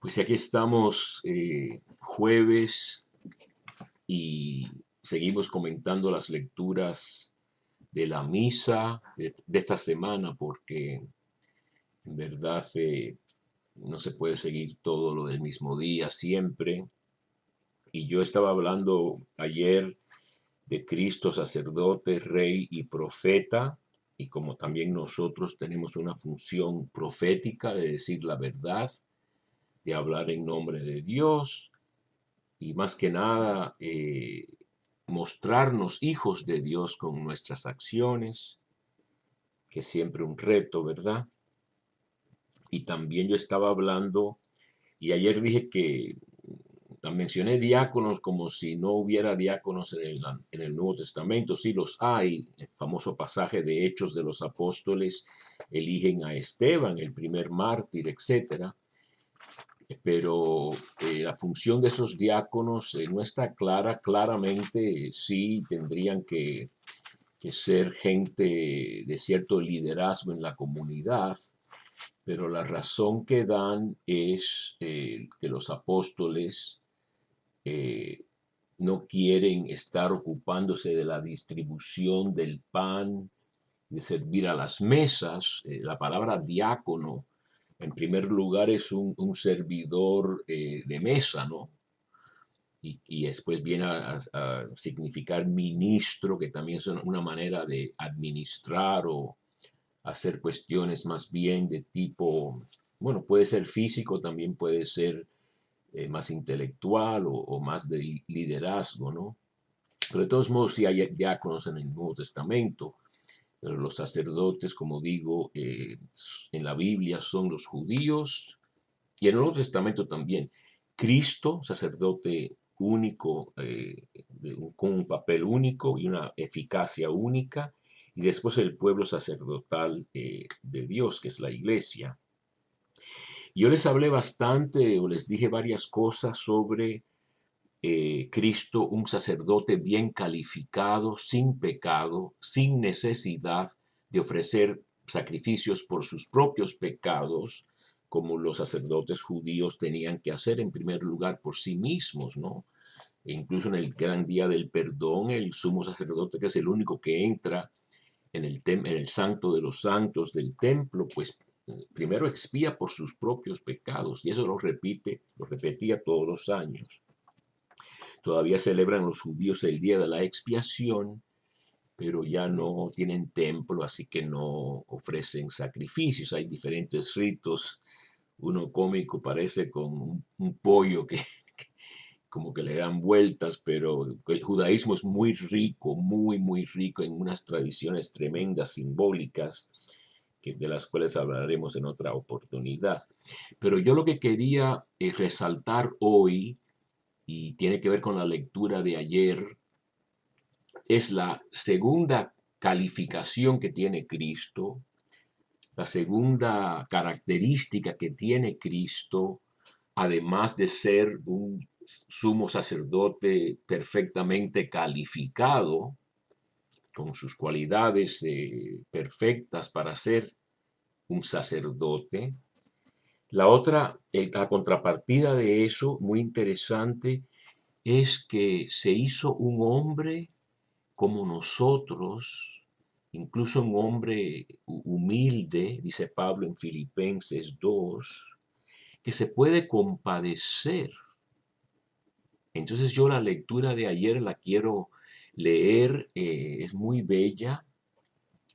Pues aquí estamos jueves y seguimos comentando las lecturas de la misa de esta semana porque en verdad no se puede seguir todo lo del mismo día siempre. Y yo estaba hablando ayer de Cristo, sacerdote, rey y profeta, y como también nosotros tenemos una función profética de decir la verdad, de hablar en nombre de Dios y más que nada mostrarnos hijos de Dios con nuestras acciones, que es siempre un reto, ¿verdad? Y también yo estaba hablando, y ayer dije que mencioné diáconos como si no hubiera diáconos en el Nuevo Testamento. Sí los hay. El famoso pasaje de Hechos de los Apóstoles eligen a Esteban, el primer mártir, etcétera. Pero la función de esos diáconos no está clara. Claramente sí tendrían que ser gente de cierto liderazgo en la comunidad, pero la razón que dan es que los apóstoles eh, no quieren estar ocupándose de la distribución del pan, de servir a las mesas. La palabra diácono, en primer lugar, es un servidor de mesa, ¿no? Y después viene a significar ministro, que también es una manera de administrar o hacer cuestiones más bien de tipo, bueno, puede ser físico, también puede ser más intelectual o más de liderazgo, ¿no? Pero de todos modos sí hay diáconos en el Nuevo Testamento, pero los sacerdotes, como digo, en la Biblia son los judíos y en el Nuevo Testamento también. Cristo, sacerdote único, con un papel único y una eficacia única, y después el pueblo sacerdotal de Dios, que es la iglesia. Yo les hablé bastante o les dije varias cosas sobre Cristo, un sacerdote bien calificado, sin pecado, sin necesidad de ofrecer sacrificios por sus propios pecados, como los sacerdotes judíos tenían que hacer en primer lugar por sí mismos, ¿no? E incluso en el gran día del perdón, el sumo sacerdote, que es el único que entra en el santo de los santos del templo, pues primero expía por sus propios pecados, y eso lo repetía todos los años. Todavía celebran los judíos el día de la expiación, pero ya no tienen templo, así que no ofrecen sacrificios. Hay diferentes ritos. Uno cómico parece con un pollo que como que le dan vueltas, pero el judaísmo es muy rico, muy rico en unas tradiciones tremendas, simbólicas, de las cuales hablaremos en otra oportunidad. Pero yo lo que quería resaltar hoy, y tiene que ver con la lectura de ayer, es la segunda calificación que tiene Cristo, la segunda característica que tiene Cristo, además de ser un sumo sacerdote perfectamente calificado, con sus cualidades perfectas para ser un sacerdote. La contrapartida de eso, muy interesante, es que se hizo un hombre como nosotros, incluso un hombre humilde, dice Pablo en Filipenses 2, que se puede compadecer. Entonces yo la lectura de ayer la quiero leer, es muy bella.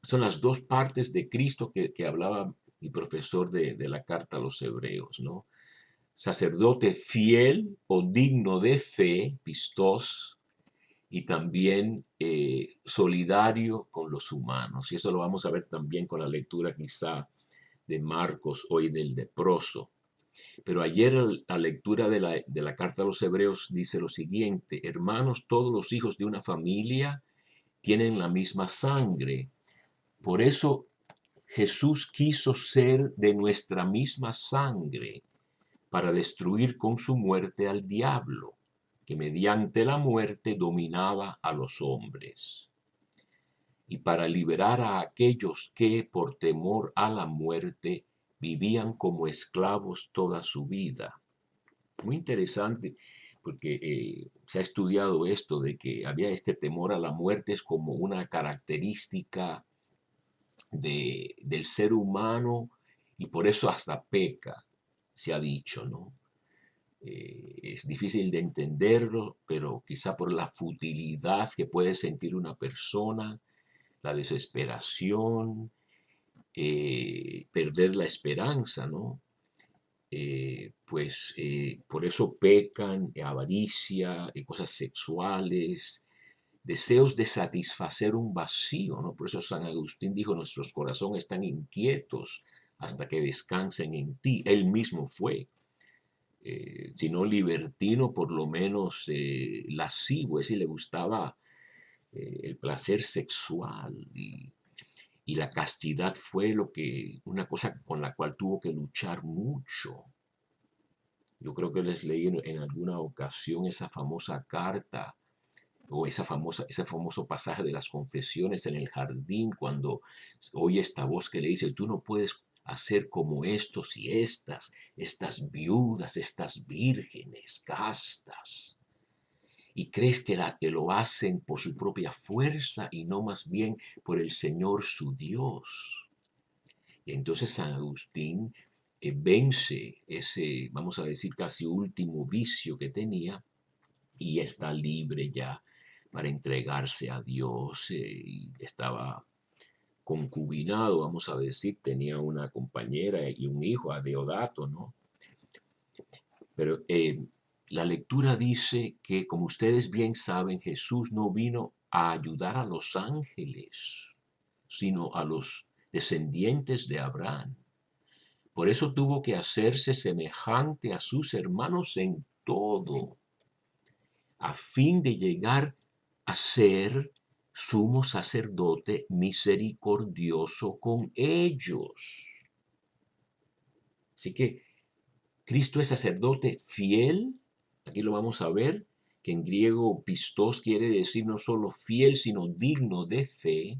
Son las dos partes de Cristo que hablaba mi profesor de la carta a los hebreos, ¿no? Sacerdote fiel o digno de fe, pistos, y también solidario con los humanos. Y eso lo vamos a ver también con la lectura quizá de Marcos hoy del leproso. Pero ayer la lectura de la carta a los hebreos dice lo siguiente: hermanos, todos los hijos de una familia tienen la misma sangre. Por eso Jesús quiso ser de nuestra misma sangre para destruir con su muerte al diablo, que mediante la muerte dominaba a los hombres, y para liberar a aquellos que, por temor a la muerte, vivían como esclavos toda su vida. Muy interesante, porque se ha estudiado esto de que había este temor a la muerte es como una característica del ser humano y por eso hasta peca, se ha dicho, ¿no? Es difícil de entenderlo, pero quizá por la futilidad que puede sentir una persona, la desesperación, perder la esperanza, ¿no? Por eso pecan, avaricia, cosas sexuales, deseos de satisfacer un vacío, ¿no? Por eso San Agustín dijo, nuestros corazones están inquietos hasta que descansen en ti. Él mismo fue, si no libertino, por lo menos lascivo, es decir, le gustaba el placer sexual y la castidad fue una cosa con la cual tuvo que luchar mucho. Yo creo que les leí en alguna ocasión esa famosa carta o ese famoso pasaje de las confesiones en el jardín, cuando oye esta voz que le dice, tú no puedes hacer como estos y estas viudas, estas vírgenes castas, y crees que lo hacen por su propia fuerza y no más bien por el Señor su Dios. Y entonces San Agustín vence ese, vamos a decir, casi último vicio que tenía y está libre ya para entregarse a Dios. Y estaba concubinado, vamos a decir, tenía una compañera y un hijo, a Deodato, ¿no? Pero la lectura dice que, como ustedes bien saben, Jesús no vino a ayudar a los ángeles, sino a los descendientes de Abraham. Por eso tuvo que hacerse semejante a sus hermanos en todo, a fin de llegar a ser sumo sacerdote misericordioso con ellos. Así que Cristo es sacerdote fiel, aquí lo vamos a ver, que en griego pistos quiere decir no solo fiel, sino digno de fe,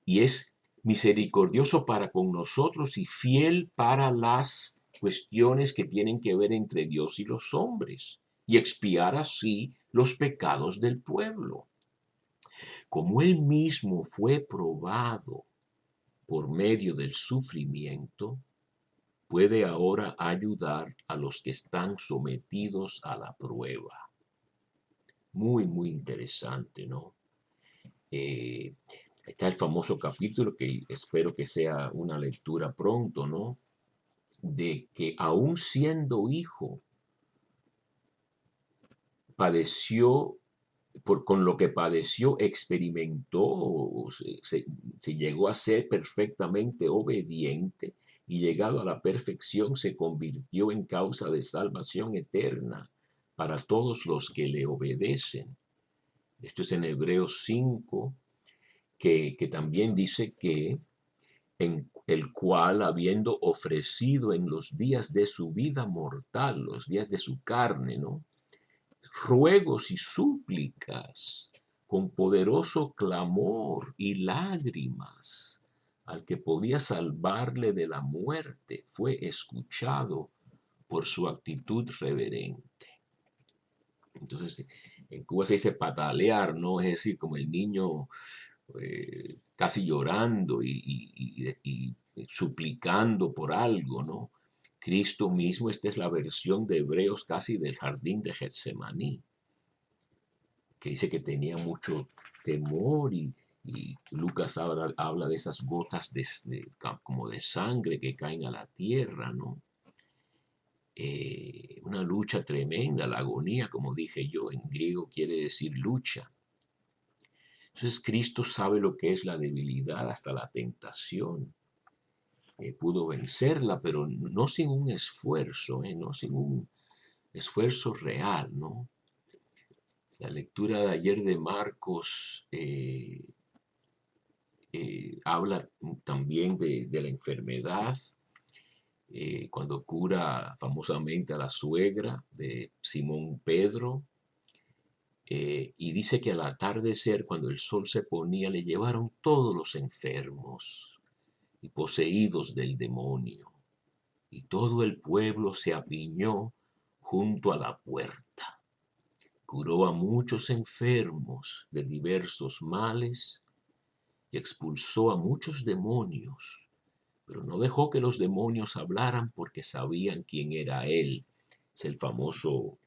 y es misericordioso para con nosotros y fiel para las cuestiones que tienen que ver entre Dios y los hombres, y expiar así los pecados del pueblo. Como él mismo fue probado por medio del sufrimiento, puede ahora ayudar a los que están sometidos a la prueba. Muy, muy interesante, ¿no? Eh, Está el famoso capítulo que espero que sea una lectura pronto, ¿no? De que aún siendo hijo, padeció, con lo que padeció, experimentó, se llegó a ser perfectamente obediente y llegado a la perfección se convirtió en causa de salvación eterna para todos los que le obedecen. Esto es en Hebreos 5, que también dice que en el cual, habiendo ofrecido en los días de su vida mortal, los días de su carne, ¿no? Ruegos y súplicas con poderoso clamor y lágrimas al que podía salvarle de la muerte, fue escuchado por su actitud reverente. Entonces, en Cuba se dice patalear, ¿no? Es decir, como el niño casi llorando y suplicando por algo, ¿no? Cristo mismo, esta es la versión de Hebreos casi del jardín de Getsemaní, que dice que tenía mucho temor y Lucas habla de esas gotas como de sangre que caen a la tierra, ¿no? Una lucha tremenda, la agonía, como dije yo, en griego quiere decir lucha. Entonces Cristo sabe lo que es la debilidad hasta la tentación. Pudo vencerla, pero no sin un esfuerzo, no sin un esfuerzo real, ¿no? La lectura de ayer de Marcos habla también de la enfermedad, cuando cura famosamente a la suegra de Simón Pedro, y dice que al atardecer, cuando el sol se ponía, le llevaron todos los enfermos y poseídos del demonio, y todo el pueblo se apiñó junto a la puerta. Curó a muchos enfermos de diversos males y expulsó a muchos demonios, pero no dejó que los demonios hablaran porque sabían quién era él. Es el famoso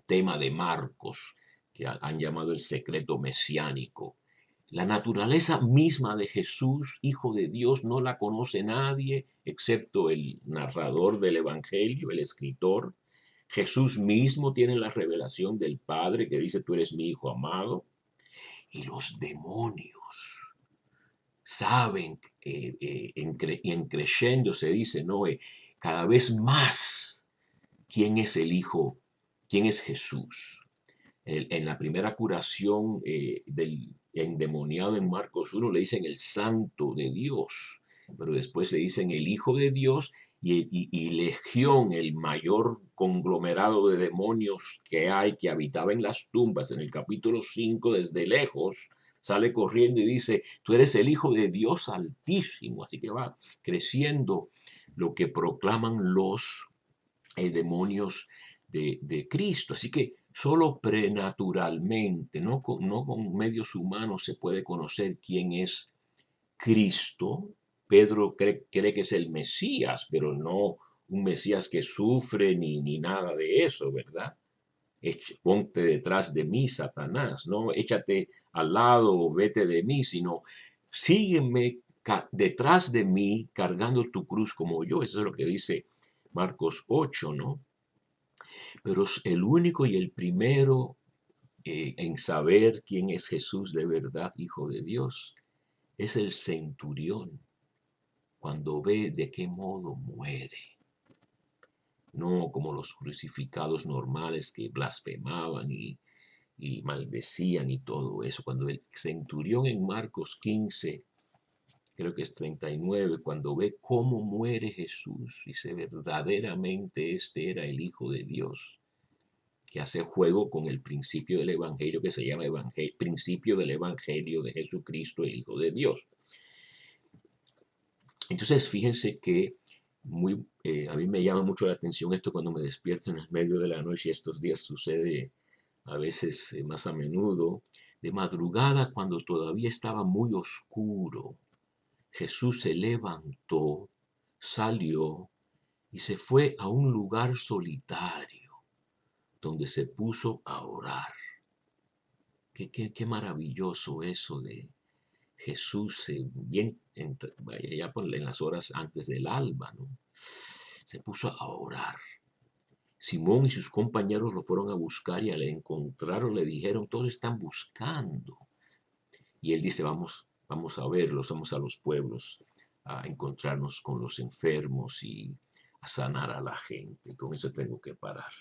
tema de Marcos, que han llamado el secreto mesiánico. La naturaleza misma de Jesús, Hijo de Dios, no la conoce nadie excepto el narrador del Evangelio, el escritor. Jesús mismo tiene la revelación del Padre que dice, tú eres mi Hijo amado. Y los demonios saben, y en creyendo se dice, ¿no? Cada vez más quién es el Hijo, quién es Jesús. En la primera curación del endemoniado en Marcos 1 le dicen el Santo de Dios, pero después le dicen el Hijo de Dios y Legión, el mayor conglomerado de demonios que hay, que habitaba en las tumbas, en el capítulo 5, desde lejos, sale corriendo y dice, tú eres el Hijo de Dios Altísimo. Así que va creciendo lo que proclaman los demonios de Cristo. Así que solo prenaturalmente, no con medios humanos, se puede conocer quién es Cristo. Pedro cree que es el Mesías, pero no un Mesías que sufre ni nada de eso, ¿verdad? Ponte detrás de mí, Satanás, no échate al lado o vete de mí, sino sígueme detrás de mí cargando tu cruz como yo. Eso es lo que dice Marcos 8, ¿no? Pero es el único y el primero en saber quién es Jesús de verdad, Hijo de Dios, es el centurión, cuando ve de qué modo muere. No como los crucificados normales que blasfemaban y maldecían y todo eso. Cuando el centurión en Marcos 15, creo que es 39, cuando ve cómo muere Jesús, dice verdaderamente este era el Hijo de Dios, que hace juego con el principio del Evangelio que se llama principio del Evangelio de Jesucristo, el Hijo de Dios. Entonces, fíjense que a mí me llama mucho la atención esto cuando me despierto en el medio de la noche, y estos días sucede a veces más a menudo, de madrugada cuando todavía estaba muy oscuro. Jesús se levantó, salió y se fue a un lugar solitario donde se puso a orar. Qué maravilloso eso de Jesús, ya en las horas antes del alba, ¿no? Se puso a orar. Simón y sus compañeros lo fueron a buscar y al encontrarlo le dijeron, todos están buscando. Y él dice, vamos a verlos, vamos a los pueblos a encontrarnos con los enfermos y a sanar a la gente. Y con eso tengo que parar.